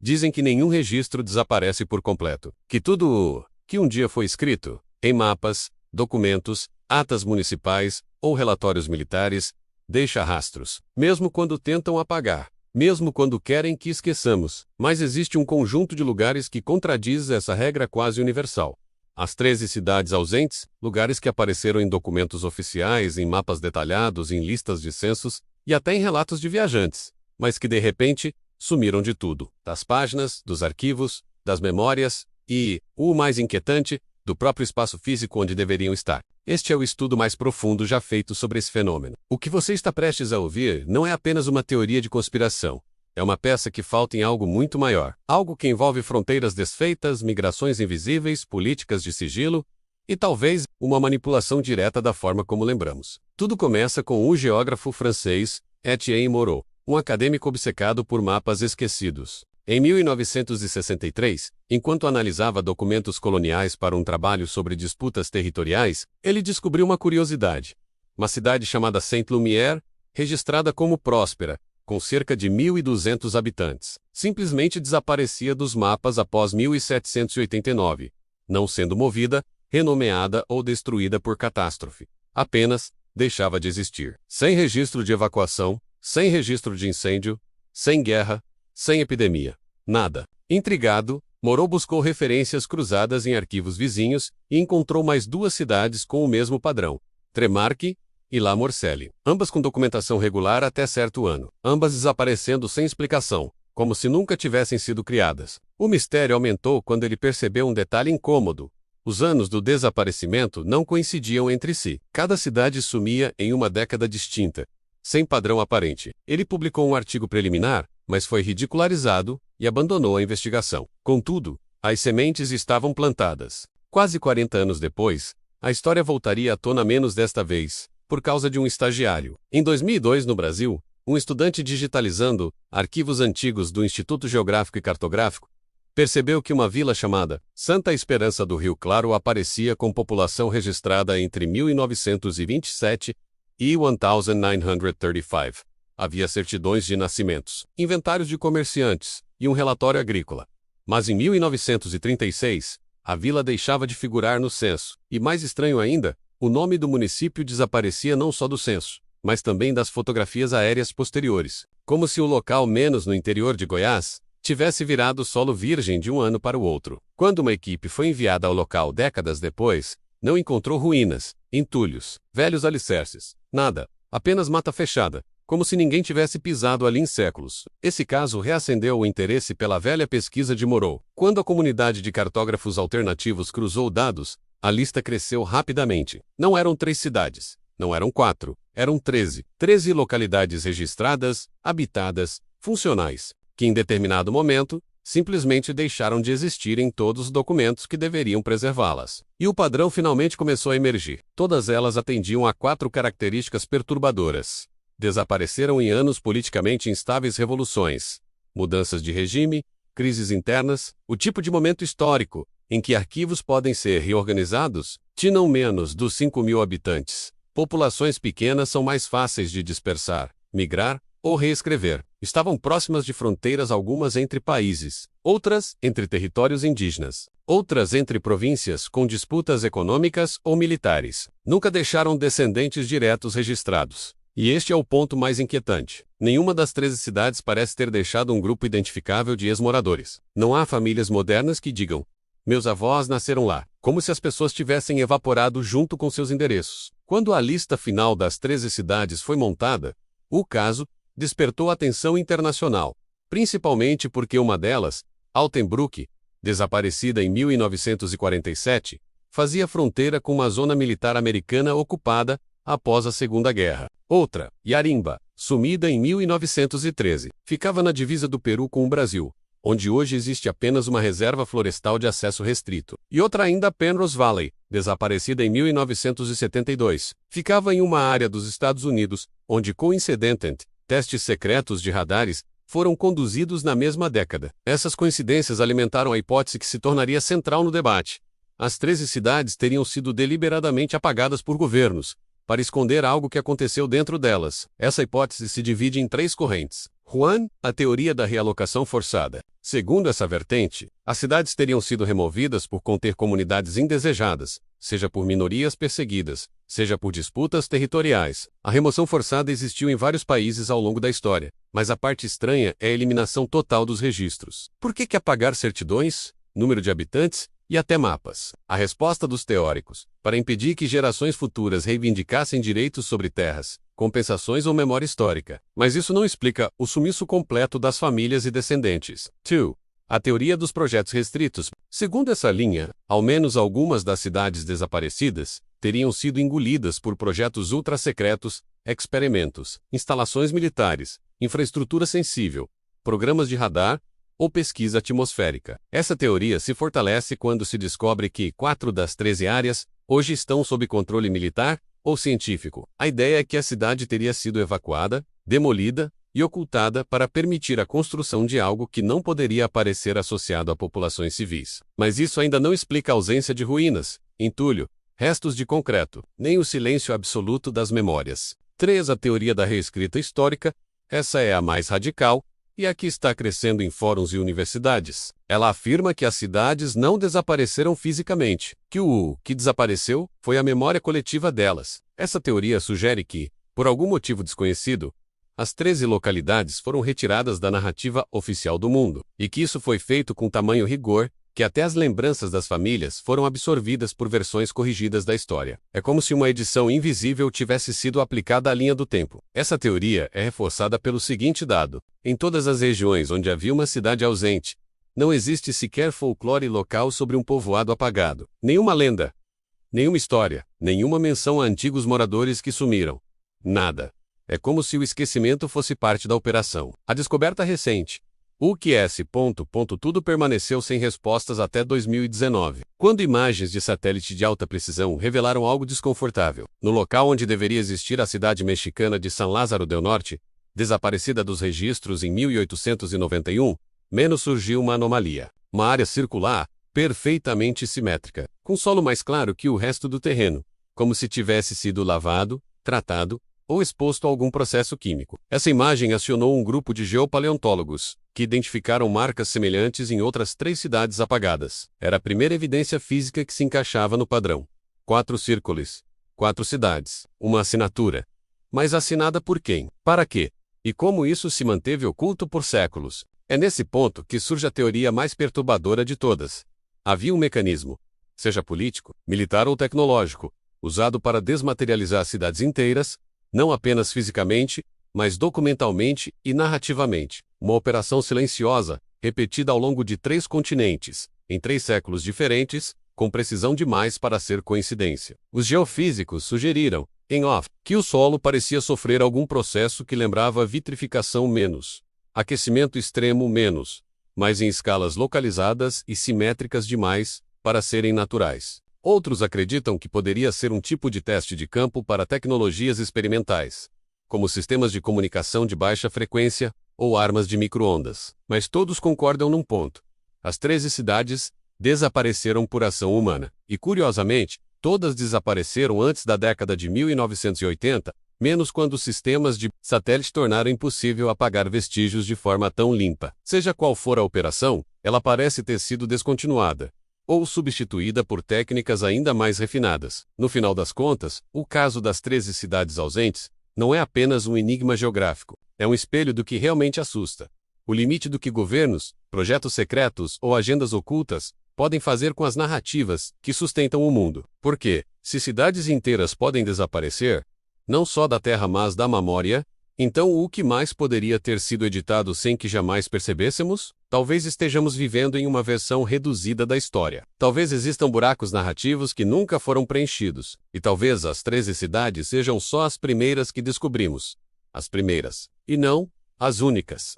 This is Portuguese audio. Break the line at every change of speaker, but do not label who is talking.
Dizem que nenhum registro desaparece por completo, que tudo que um dia foi escrito, em mapas, documentos, atas municipais ou relatórios militares, deixa rastros, mesmo quando tentam apagar, mesmo quando querem que esqueçamos. Mas existe um conjunto de lugares que contradiz essa regra quase universal. As 13 cidades ausentes, lugares que apareceram em documentos oficiais, em mapas detalhados, em listas de censos e até em relatos de viajantes, mas que de repente sumiram de tudo, das páginas, dos arquivos, das memórias e, o mais inquietante, do próprio espaço físico onde deveriam estar. Este é o estudo mais profundo já feito sobre esse fenômeno. O que você está prestes a ouvir não é apenas uma teoria de conspiração. É uma peça que falta em algo muito maior. Algo que envolve fronteiras desfeitas, migrações invisíveis, políticas de sigilo e talvez uma manipulação direta da forma como lembramos. Tudo começa com o geógrafo francês Étienne Moreau, um acadêmico obcecado por mapas esquecidos. Em 1963, enquanto analisava documentos coloniais para um trabalho sobre disputas territoriais, ele descobriu uma curiosidade. Uma cidade chamada Saint-Lumière, registrada como próspera, com cerca de 1.200 habitantes, simplesmente desaparecia dos mapas após 1789, não sendo movida, renomeada ou destruída por catástrofe. Apenas deixava de existir. Sem registro de evacuação, sem registro de incêndio, sem guerra, sem epidemia. Nada. Intrigado, Moreau buscou referências cruzadas em arquivos vizinhos e encontrou mais duas cidades com o mesmo padrão, Tremarque e La Morcelle, ambas com documentação regular até certo ano, ambas desaparecendo sem explicação, como se nunca tivessem sido criadas. O mistério aumentou quando ele percebeu um detalhe incômodo. Os anos do desaparecimento não coincidiam entre si. Cada cidade sumia em uma década distinta, sem padrão aparente. Ele publicou um artigo preliminar, mas foi ridicularizado e abandonou a investigação. Contudo, as sementes estavam plantadas. Quase 40 anos depois, a história voltaria à tona menos desta vez, por causa de um estagiário. Em 2002, no Brasil, um estudante digitalizando arquivos antigos do Instituto Geográfico e Cartográfico percebeu que uma vila chamada Santa Esperança do Rio Claro aparecia com população registrada entre 1927 e 1935. Havia certidões de nascimentos, inventários de comerciantes e um relatório agrícola. Mas em 1936, a vila deixava de figurar no censo. E mais estranho ainda, o nome do município desaparecia não só do censo, mas também das fotografias aéreas posteriores. Como se o local, menos no interior de Goiás, tivesse virado solo virgem de um ano para o outro. Quando uma equipe foi enviada ao local décadas depois, não encontrou ruínas, entulhos, velhos alicerces, nada, apenas mata fechada, como se ninguém tivesse pisado ali em séculos. Esse caso reacendeu o interesse pela velha pesquisa de Moreau. Quando a comunidade de cartógrafos alternativos cruzou dados, a lista cresceu rapidamente. Não eram 3 cidades, não eram 4, eram 13. 13 localidades registradas, habitadas, funcionais, que em determinado momento, simplesmente deixaram de existir em todos os documentos que deveriam preservá-las. E o padrão finalmente começou a emergir. Todas elas atendiam a 4 características perturbadoras. Desapareceram em anos politicamente instáveis, revoluções, mudanças de regime, crises internas, o tipo de momento histórico em que arquivos podem ser reorganizados, tinham menos dos 5.000 habitantes. Populações pequenas são mais fáceis de dispersar, migrar ou reescrever. Estavam próximas de fronteiras, algumas entre países, outras entre territórios indígenas, outras entre províncias com disputas econômicas ou militares. Nunca deixaram descendentes diretos registrados. E este é o ponto mais inquietante. Nenhuma das 13 cidades parece ter deixado um grupo identificável de ex-moradores. Não há famílias modernas que digam: meus avós nasceram lá, como se as pessoas tivessem evaporado junto com seus endereços. Quando a lista final das 13 cidades foi montada, o caso despertou atenção internacional, principalmente porque uma delas, Altenbruck, desaparecida em 1947, fazia fronteira com uma zona militar americana ocupada após a Segunda Guerra. Outra, Yarimba, sumida em 1913, ficava na divisa do Peru com o Brasil, onde hoje existe apenas uma reserva florestal de acesso restrito. E outra ainda, Penrose Valley, desaparecida em 1972, ficava em uma área dos Estados Unidos, onde coincidentemente, testes secretos de radares foram conduzidos na mesma década. Essas coincidências alimentaram a hipótese que se tornaria central no debate. As 13 cidades teriam sido deliberadamente apagadas por governos, para esconder algo que aconteceu dentro delas. Essa hipótese se divide em 3 correntes. Juan, a teoria da realocação forçada. Segundo essa vertente, as cidades teriam sido removidas por conter comunidades indesejadas, seja por minorias perseguidas, seja por disputas territoriais. A remoção forçada existiu em vários países ao longo da história, mas a parte estranha é a eliminação total dos registros. Por que apagar certidões, número de habitantes e até mapas? A resposta dos teóricos: para impedir que gerações futuras reivindicassem direitos sobre terras, compensações ou memória histórica. Mas isso não explica o sumiço completo das famílias e descendentes. 2. A teoria dos projetos restritos. Segundo essa linha, ao menos algumas das cidades desaparecidas teriam sido engolidas por projetos ultra-secretos, experimentos, instalações militares, infraestrutura sensível, programas de radar ou pesquisa atmosférica. Essa teoria se fortalece quando se descobre que 4 das 13 áreas hoje estão sob controle militar ou científico. A ideia é que a cidade teria sido evacuada, demolida e ocultada para permitir a construção de algo que não poderia aparecer associado a populações civis. Mas isso ainda não explica a ausência de ruínas, entulho, restos de concreto, nem o silêncio absoluto das memórias. 3. A teoria da reescrita histórica. Essa é a mais radical e a que está crescendo em fóruns e universidades. Ela afirma que as cidades não desapareceram fisicamente, que o que desapareceu foi a memória coletiva delas. Essa teoria sugere que, por algum motivo desconhecido, as 13 localidades foram retiradas da narrativa oficial do mundo, e que isso foi feito com tamanho rigor que até as lembranças das famílias foram absorvidas por versões corrigidas da história. É como se uma edição invisível tivesse sido aplicada à linha do tempo. Essa teoria é reforçada pelo seguinte dado: em todas as regiões onde havia uma cidade ausente, não existe sequer folclore local sobre um povoado apagado. Nenhuma lenda, nenhuma história, nenhuma menção a antigos moradores que sumiram. Nada. É como se o esquecimento fosse parte da operação. A descoberta recente, UQS. Tudo permaneceu sem respostas até 2019, quando imagens de satélite de alta precisão revelaram algo desconfortável. No local onde deveria existir a cidade mexicana de San Lázaro del Norte, desaparecida dos registros em 1891, menos surgiu uma anomalia. Uma área circular, perfeitamente simétrica, com solo mais claro que o resto do terreno, como se tivesse sido lavado, tratado ou exposto a algum processo químico. Essa imagem acionou um grupo de geopaleontólogos, que identificaram marcas semelhantes em outras 3 cidades apagadas. Era a primeira evidência física que se encaixava no padrão. 4 círculos, 4 cidades, uma assinatura. Mas assinada por quem? Para quê? E como isso se manteve oculto por séculos? É nesse ponto que surge a teoria mais perturbadora de todas. Havia um mecanismo, seja político, militar ou tecnológico, usado para desmaterializar cidades inteiras, não apenas fisicamente, mas documentalmente e narrativamente. Uma operação silenciosa, repetida ao longo de 3 continentes, em 3 séculos diferentes, com precisão demais para ser coincidência. Os geofísicos sugeriram, em off, que o solo parecia sofrer algum processo que lembrava vitrificação menos, aquecimento extremo menos, mas em escalas localizadas e simétricas demais para serem naturais. Outros acreditam que poderia ser um tipo de teste de campo para tecnologias experimentais, como sistemas de comunicação de baixa frequência ou armas de micro-ondas. Mas todos concordam num ponto: as 13 cidades desapareceram por ação humana. E, curiosamente, todas desapareceram antes da década de 1980, menos quando os sistemas de satélite tornaram impossível apagar vestígios de forma tão limpa. Seja qual for a operação, ela parece ter sido descontinuada ou substituída por técnicas ainda mais refinadas. No final das contas, o caso das 13 cidades ausentes não é apenas um enigma geográfico, é um espelho do que realmente assusta. O limite do que governos, projetos secretos ou agendas ocultas podem fazer com as narrativas que sustentam o mundo. Porque, se cidades inteiras podem desaparecer, não só da Terra mas da memória, então o que mais poderia ter sido editado sem que jamais percebêssemos? Talvez estejamos vivendo em uma versão reduzida da história. Talvez existam buracos narrativos que nunca foram preenchidos. E talvez as 13 cidades sejam só as primeiras que descobrimos. As primeiras. E não as únicas.